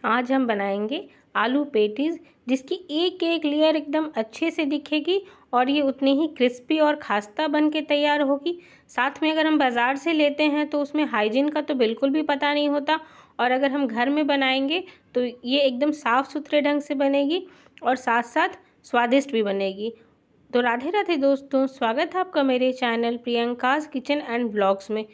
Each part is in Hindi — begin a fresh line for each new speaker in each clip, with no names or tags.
आज हम बनाएंगे आलू पेटीज़, जिसकी एक एक लेयर एकदम अच्छे से दिखेगी और ये उतनी ही क्रिस्पी और खास्ता बन के तैयार होगी। साथ में अगर हम बाज़ार से लेते हैं तो उसमें हाइजीन का तो बिल्कुल भी पता नहीं होता, और अगर हम घर में बनाएंगे तो ये एकदम साफ़ सुथरे ढंग से बनेगी और साथ साथ स्वादिष्ट भी बनेगी। तो राधे राधे दोस्तों, स्वागत है आपका मेरे channel Priyanka's kitchen and blogs में।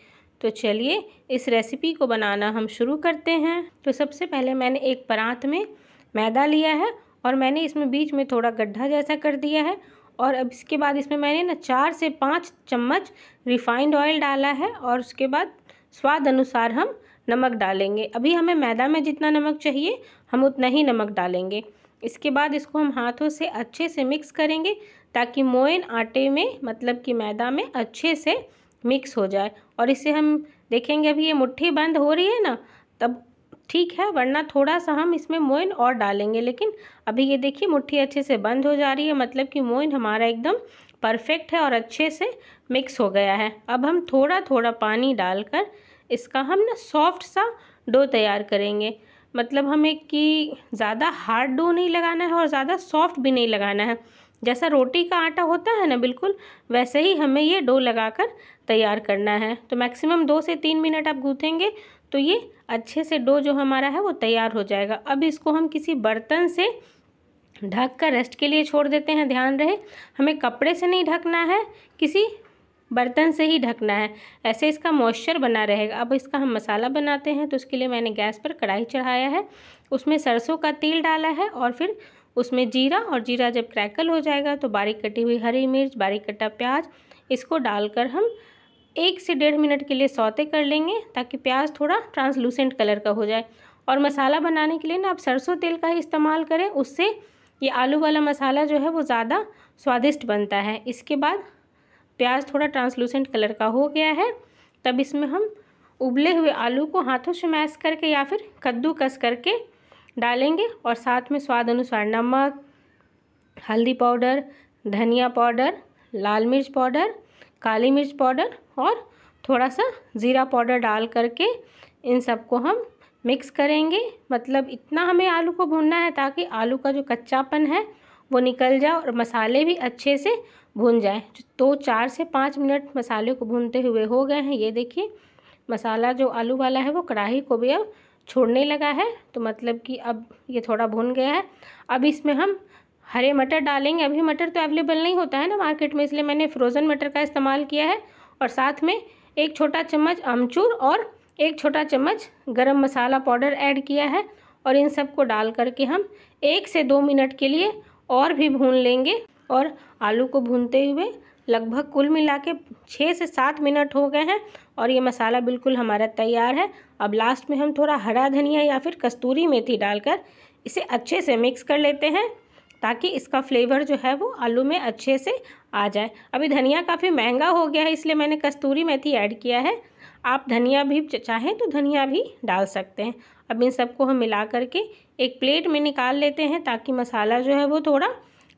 तो चलिए इस रेसिपी को बनाना हम शुरू करते हैं। तो सबसे पहले मैंने एक परात में मैदा लिया है और मैंने इसमें बीच में थोड़ा गड्ढा जैसा कर दिया है, और अब इसके बाद इसमें मैंने ना 4 से 5 चम्मच रिफाइंड ऑयल डाला है, और उसके बाद स्वाद अनुसार हम नमक डालेंगे। अभी हमें मैदा में जितना नमक चाहिए हम उतना ही नमक डालेंगे। इसके बाद इसको हम हाथों से अच्छे से मिक्स करेंगे ताकि मोयन आटे में, मतलब कि मैदा में अच्छे से मिक्स हो जाए। और इसे हम देखेंगे, अभी ये मुट्ठी बंद हो रही है ना, तब ठीक है, वरना थोड़ा सा हम इसमें मोयन और डालेंगे। लेकिन अभी ये देखिए मुट्ठी अच्छे से बंद हो जा रही है, मतलब कि मोयन हमारा एकदम परफेक्ट है और अच्छे से मिक्स हो गया है। अब हम थोड़ा थोड़ा पानी डालकर इसका हम ना सॉफ्ट सा डो तैयार करेंगे। मतलब हमें कि ज़्यादा हार्ड डो नहीं लगाना है और ज़्यादा सॉफ्ट भी नहीं लगाना है। जैसा रोटी का आटा होता है ना, बिल्कुल वैसे ही हमें ये डो लगाकर तैयार करना है। तो मैक्सिमम 2 से 3 मिनट आप गूँथेंगे तो ये अच्छे से डो जो हमारा है वो तैयार हो जाएगा। अब इसको हम किसी बर्तन से ढक कर रेस्ट के लिए छोड़ देते हैं। ध्यान रहे, हमें कपड़े से नहीं ढकना है, किसी बर्तन से ही ढकना है, ऐसे इसका मॉइस्चर बना रहेगा। अब इसका हम मसाला बनाते हैं। तो उसके लिए मैंने गैस पर कढ़ाई चढ़ाया है, उसमें सरसों का तेल डाला है और फिर उसमें जीरा, और जीरा जब क्रैकल हो जाएगा तो बारीक कटी हुई हरी मिर्च, बारीक कटा प्याज, इसको डालकर हम 1 से 1.5 मिनट के लिए सौते कर लेंगे ताकि प्याज थोड़ा ट्रांसलूसेंट कलर का हो जाए। और मसाला बनाने के लिए ना आप सरसों तेल का ही इस्तेमाल करें, उससे ये आलू वाला मसाला जो है वो ज़्यादा स्वादिष्ट बनता है। इसके बाद प्याज थोड़ा ट्रांसलूसेंट कलर का हो गया है, तब इसमें हम उबले हुए आलू को हाथों से मैश करके या फिर कद्दूकस करके डालेंगे, और साथ में स्वाद अनुसार नमक, हल्दी पाउडर, धनिया पाउडर, लाल मिर्च पाउडर, काली मिर्च पाउडर और थोड़ा सा ज़ीरा पाउडर डाल करके इन सबको हम मिक्स करेंगे। मतलब इतना हमें आलू को भूनना है ताकि आलू का जो कच्चापन है वो निकल जाए और मसाले भी अच्छे से भून जाए। तो 4 से 5 मिनट मसाले को भूनते हुए हो गए हैं। ये देखिए मसाला जो आलू वाला है वो कढ़ाई को भी अब छोड़ने लगा है, तो मतलब कि अब ये थोड़ा भुन गया है। अब इसमें हम हरे मटर डालेंगे। अभी मटर तो अवेलेबल नहीं होता है ना मार्केट में, इसलिए मैंने फ्रोज़न मटर का इस्तेमाल किया है। और साथ में 1 छोटा चम्मच अमचूर और 1 छोटा चम्मच गरम मसाला पाउडर ऐड किया है, और इन सब को डाल करके हम 1 से 2 मिनट के लिए और भी भून लेंगे। और आलू को भूनते हुए लगभग कुल मिला के 6 से 7 मिनट हो गए हैं और ये मसाला बिल्कुल हमारा तैयार है। अब लास्ट में हम थोड़ा हरा धनिया या फिर कस्तूरी मेथी डालकर इसे अच्छे से मिक्स कर लेते हैं ताकि इसका फ्लेवर जो है वो आलू में अच्छे से आ जाए। अभी धनिया काफ़ी महंगा हो गया है, इसलिए मैंने कस्तूरी मेथी ऐड किया है। आप धनिया भी चाहें तो धनिया भी डाल सकते हैं। अब इन सबको हम मिला करके एक प्लेट में निकाल लेते हैं ताकि मसाला जो है वो थोड़ा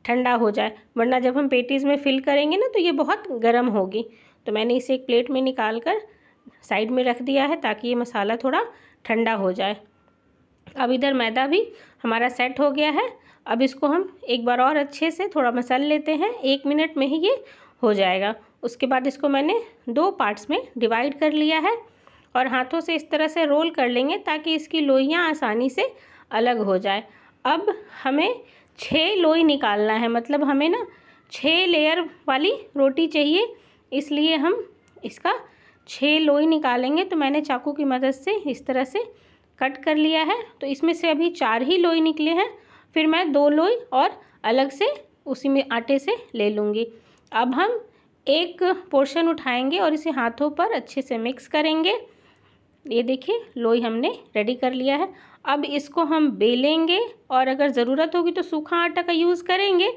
ठंडा हो जाए, वरना जब हम पेटीज़ में फिल करेंगे ना तो ये बहुत गर्म होगी। तो मैंने इसे एक प्लेट में निकाल कर साइड में रख दिया है ताकि ये मसाला थोड़ा ठंडा हो जाए। अब इधर मैदा भी हमारा सेट हो गया है। अब इसको हम एक बार और अच्छे से थोड़ा मसल लेते हैं, 1 मिनट में ही ये हो जाएगा। उसके बाद इसको मैंने 2 पार्ट्स में डिवाइड कर लिया है और हाथों से इस तरह से रोल कर लेंगे ताकि इसकी लोइयाँ आसानी से अलग हो जाए। अब हमें 6 लोई निकालना है, मतलब हमें ना 6 लेयर वाली रोटी चाहिए, इसलिए हम इसका 6 लोई निकालेंगे। तो मैंने चाकू की मदद से इस तरह से कट कर लिया है। तो इसमें से अभी 4 ही लोई निकले हैं, फिर मैं 2 लोई और अलग से उसी में आटे से ले लूँगी। अब हम एक पोर्शन उठाएंगे और इसे हाथों पर अच्छे से मिक्स करेंगे। ये देखिए लोई हमने रेडी कर लिया है। अब इसको हम बेलेंगे और अगर ज़रूरत होगी तो सूखा आटा का यूज़ करेंगे,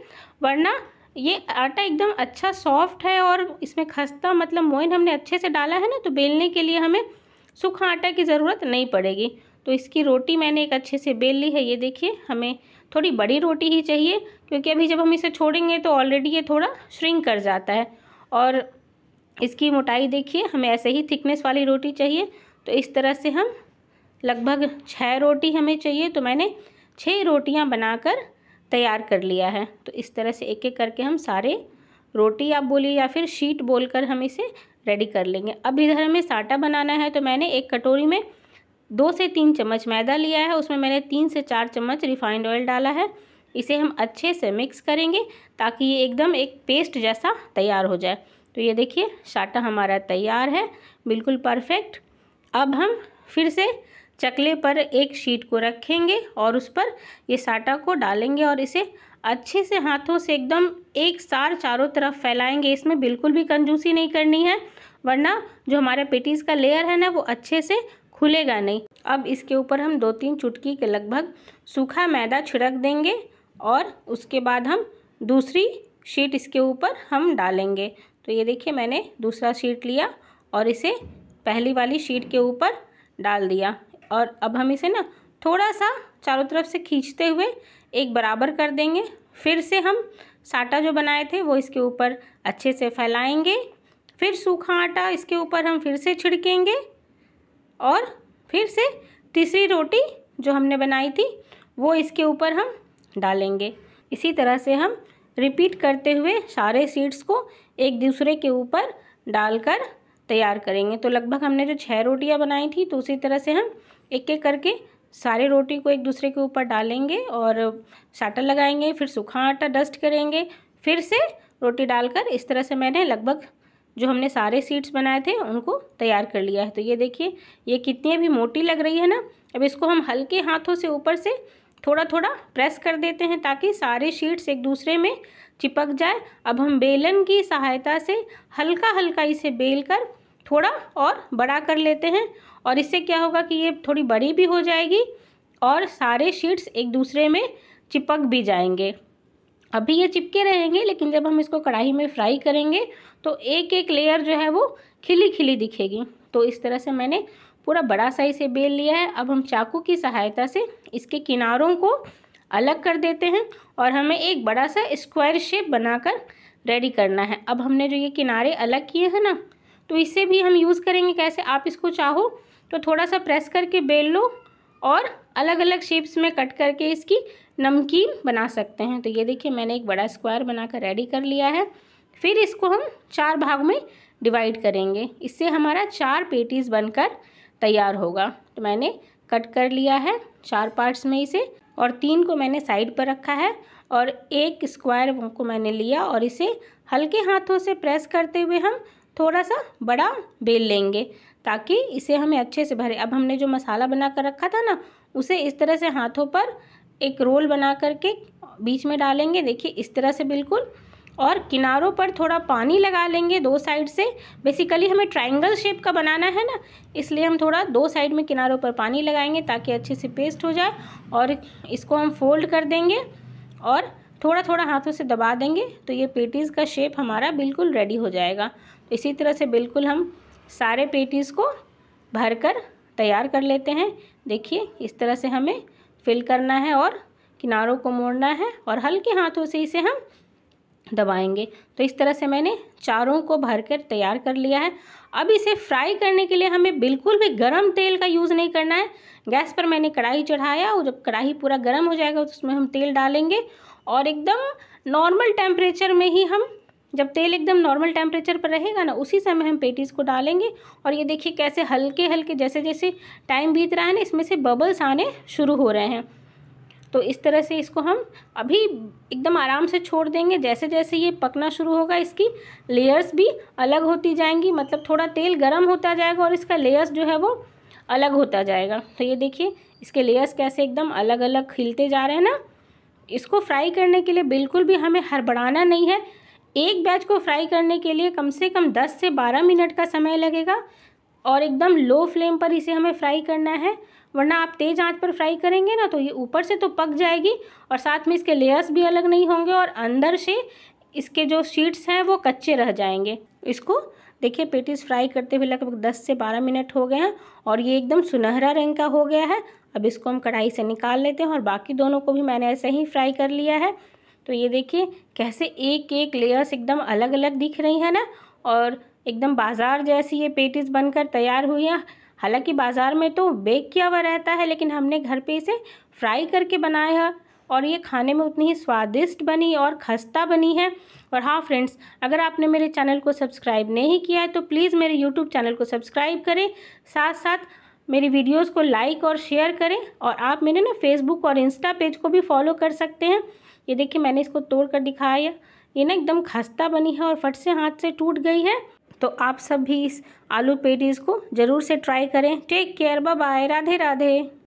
वरना ये आटा एकदम अच्छा सॉफ्ट है और इसमें खस्ता मतलब मोयन हमने अच्छे से डाला है ना, तो बेलने के लिए हमें सूखा आटा की ज़रूरत नहीं पड़ेगी। तो इसकी रोटी मैंने एक अच्छे से बेल ली है। ये देखिए हमें थोड़ी बड़ी रोटी ही चाहिए, क्योंकि अभी जब हम इसे छोड़ेंगे तो ऑलरेडी ये थोड़ा श्रिंक कर जाता है। और इसकी मोटाई देखिए, हमें ऐसे ही थिकनेस वाली रोटी चाहिए। तो इस तरह से हम लगभग 6 रोटी हमें चाहिए, तो मैंने 6 रोटियां बनाकर तैयार कर लिया है। तो इस तरह से एक एक करके हम सारे रोटी आप बोलिए या फिर शीट बोलकर हम इसे रेडी कर लेंगे। अब इधर हमें साटा बनाना है, तो मैंने एक कटोरी में 2 से 3 चम्मच मैदा लिया है, उसमें मैंने 3 से 4 चम्मच रिफाइंड ऑयल डाला है। इसे हम अच्छे से मिक्स करेंगे ताकि ये एकदम एक पेस्ट जैसा तैयार हो जाए। तो ये देखिए साटा हमारा तैयार है, बिल्कुल परफेक्ट। अब हम फिर से चकले पर एक शीट को रखेंगे और उस पर ये साटा को डालेंगे और इसे अच्छे से हाथों से एकदम एक साथ चारों तरफ फैलाएंगे। इसमें बिल्कुल भी कंजूसी नहीं करनी है, वरना जो हमारे पेटीज़ का लेयर है ना वो अच्छे से खुलेगा नहीं। अब इसके ऊपर हम 2-3 चुटकी के लगभग सूखा मैदा छिड़क देंगे और उसके बाद हम दूसरी शीट इसके ऊपर हम डालेंगे। तो ये देखिए मैंने दूसरा शीट लिया और इसे पहली वाली शीट के ऊपर डाल दिया और अब हम इसे ना थोड़ा सा चारों तरफ से खींचते हुए एक बराबर कर देंगे। फिर से हम साटा जो बनाए थे वो इसके ऊपर अच्छे से फैलाएंगे। फिर सूखा आटा इसके ऊपर हम फिर से छिड़केंगे और फिर से तीसरी रोटी जो हमने बनाई थी वो इसके ऊपर हम डालेंगे। इसी तरह से हम रिपीट करते हुए सारे सीड्स को एक दूसरे के ऊपर डालकर तैयार करेंगे। तो लगभग हमने जो 6 रोटियां बनाई थी, तो उसी तरह से हम एक एक करके सारे रोटी को एक दूसरे के ऊपर डालेंगे और साटा लगाएंगे, फिर सूखा आटा डस्ट करेंगे, फिर से रोटी डालकर इस तरह से मैंने लगभग जो हमने सारे सीड्स बनाए थे उनको तैयार कर लिया है। तो ये देखिए ये कितनी भी मोटी लग रही है ना। अब इसको हम हल्के हाथों से ऊपर से थोड़ा थोड़ा प्रेस कर देते हैं ताकि सारे शीट्स एक दूसरे में चिपक जाए। अब हम बेलन की सहायता से हल्का हल्का इसे बेल कर थोड़ा और बड़ा कर लेते हैं और इससे क्या होगा कि ये थोड़ी बड़ी भी हो जाएगी और सारे शीट्स एक दूसरे में चिपक भी जाएंगे। अभी ये चिपके रहेंगे, लेकिन जब हम इसको कढ़ाई में फ्राई करेंगे तो एक एक लेयर जो है वो खिली खिली दिखेगी। तो इस तरह से मैंने पूरा बड़ा सा इसे बेल लिया है। अब हम चाकू की सहायता से इसके किनारों को अलग कर देते हैं और हमें एक बड़ा सा स्क्वायर शेप बनाकर रेडी करना है। अब हमने जो ये किनारे अलग किए हैं ना, तो इससे भी हम यूज़ करेंगे। कैसे, आप इसको चाहो तो थोड़ा सा प्रेस करके बेल लो और अलग अलग शेप्स में कट करके इसकी नमकीन बना सकते हैं। तो ये देखिए मैंने एक बड़ा स्क्वायर बनाकर रेडी कर लिया है। फिर इसको हम 4 भाग में डिवाइड करेंगे, इससे हमारा 4 पेटीज़ बनकर तैयार होगा। तो मैंने कट कर लिया है 4 पार्ट्स में इसे और 3 को मैंने साइड पर रखा है और एक स्क्वायर को मैंने लिया और इसे हल्के हाथों से प्रेस करते हुए हम थोड़ा सा बड़ा बेल लेंगे ताकि इसे हमें अच्छे से भरे। अब हमने जो मसाला बना कर रखा था ना, उसे इस तरह से हाथों पर एक रोल बना करके बीच में डालेंगे, देखिए इस तरह से बिल्कुल, और किनारों पर थोड़ा पानी लगा लेंगे 2 साइड से। बेसिकली हमें ट्रायंगल शेप का बनाना है ना, इसलिए हम थोड़ा 2 साइड में किनारों पर पानी लगाएंगे ताकि अच्छे से पेस्ट हो जाए। और इसको हम फोल्ड कर देंगे और थोड़ा थोड़ा हाथों से दबा देंगे, तो ये पेटीज़ का शेप हमारा बिल्कुल रेडी हो जाएगा। तो इसी तरह से बिल्कुल हम सारे पेटीज़ को भरकर तैयार कर लेते हैं। देखिए इस तरह से हमें फिल करना है और किनारों को मोड़ना है और हल्के हाथों से इसे हम दबाएंगे। तो इस तरह से मैंने चारों को भरकर तैयार कर लिया है। अब इसे फ्राई करने के लिए हमें बिल्कुल भी गरम तेल का यूज़ नहीं करना है। गैस पर मैंने कढ़ाई चढ़ाया और जब कढ़ाई पूरा गर्म हो जाएगा तो उसमें हम तेल डालेंगे और एकदम नॉर्मल टेम्परेचर में ही हम, जब तेल एकदम नॉर्मल टेम्परेचर पर रहेगा ना, उसी समय हम पेटीज़ को डालेंगे। और ये देखिए कैसे हल्के हल्के जैसे जैसे टाइम बीत रहा है ना, इसमें से बबल्स आने शुरू हो रहे हैं। तो इस तरह से इसको हम अभी एकदम आराम से छोड़ देंगे। जैसे जैसे ये पकना शुरू होगा इसकी लेयर्स भी अलग होती जाएंगी, मतलब थोड़ा तेल गर्म होता जाएगा और इसका लेयर्स जो है वो अलग होता जाएगा। तो ये देखिए इसके लेयर्स कैसे एकदम अलग अलग खिलते जा रहे हैं ना। इसको फ्राई करने के लिए बिल्कुल भी हमें हड़बड़ाना नहीं है। एक बैच को फ्राई करने के लिए कम से कम 10 से 12 मिनट का समय लगेगा और एकदम लो फ्लेम पर इसे हमें फ्राई करना है, वरना आप तेज़ आंच पर फ्राई करेंगे ना तो ये ऊपर से तो पक जाएगी और साथ में इसके लेयर्स भी अलग नहीं होंगे और अंदर से इसके जो शीट्स हैं वो कच्चे रह जाएंगे। इसको देखिए पेटीज़ फ्राई करते हुए लगभग 10 से 12 मिनट हो गए हैं और ये एकदम सुनहरा रंग का हो गया है। अब इसको हम कढ़ाई से निकाल लेते हैं और बाकी दोनों को भी मैंने ऐसे ही फ्राई कर लिया है। तो ये देखिए कैसे एक एक लेयर्स एकदम अलग अलग दिख रही है ना, और एकदम बाजार जैसी ये पेटीज़ बनकर तैयार हुई है। हालांकि बाज़ार में तो बेक किया हुआ रहता है, लेकिन हमने घर पे इसे फ्राई करके बनाया है और ये खाने में उतनी ही स्वादिष्ट बनी और खस्ता बनी है। और हाँ फ्रेंड्स, अगर आपने मेरे चैनल को सब्सक्राइब नहीं किया है तो प्लीज़ मेरे यूट्यूब चैनल को सब्सक्राइब करें, साथ साथ मेरी वीडियोस को लाइक और शेयर करें। और आप मेरे ना फेसबुक और इंस्टा पेज को भी फॉलो कर सकते हैं। ये देखिए मैंने इसको तोड़ कर दिखाया, ये ना एकदम खस्ता बनी है और फट से हाथ से टूट गई है। तो आप सब भी इस आलू पेटीज़ को ज़रूर से ट्राई करें। Take care, bye bye, Radhe Radhe.